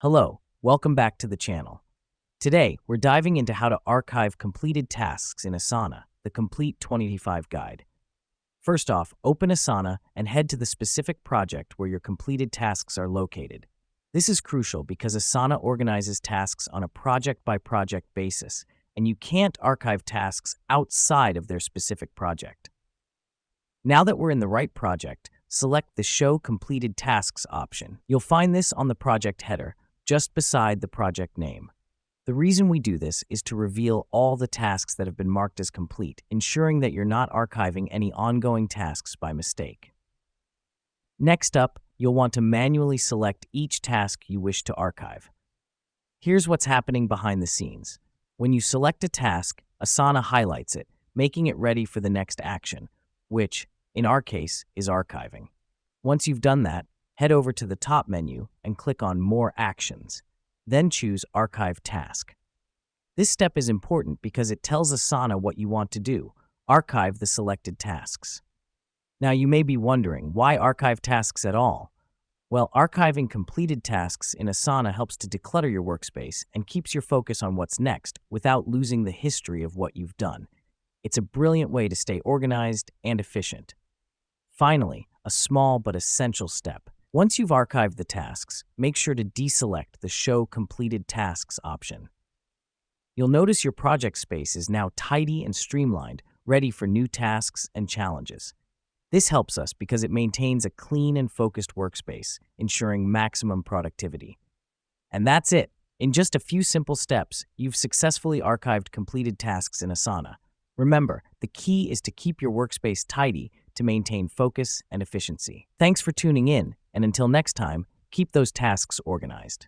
Hello, welcome back to the channel. Today, we're diving into how to archive completed tasks in Asana, the Complete 2025 Guide. First off, open Asana and head to the specific project where your completed tasks are located. This is crucial because Asana organizes tasks on a project-by-project basis, and you can't archive tasks outside of their specific project. Now that we're in the right project, select the Show Completed Tasks option. You'll find this on the project header, just beside the project name. The reason we do this is to reveal all the tasks that have been marked as complete, ensuring that you're not archiving any ongoing tasks by mistake. Next up, you'll want to manually select each task you wish to archive. Here's what's happening behind the scenes. When you select a task, Asana highlights it, making it ready for the next action, which, in our case, is archiving. Once you've done that, head over to the top menu and click on More Actions. Then choose Archive Task. This step is important because it tells Asana what you want to do: archive the selected tasks. Now you may be wondering, why archive tasks at all? Well, archiving completed tasks in Asana helps to declutter your workspace and keeps your focus on what's next without losing the history of what you've done. It's a brilliant way to stay organized and efficient. Finally, a small but essential step. Once you've archived the tasks, make sure to deselect the Show Completed Tasks option. You'll notice your project space is now tidy and streamlined, ready for new tasks and challenges. This helps us because it maintains a clean and focused workspace, ensuring maximum productivity. And that's it. In just a few simple steps, you've successfully archived completed tasks in Asana. Remember, the key is to keep your workspace tidy to maintain focus and efficiency. Thanks for tuning in, and until next time, keep those tasks organized.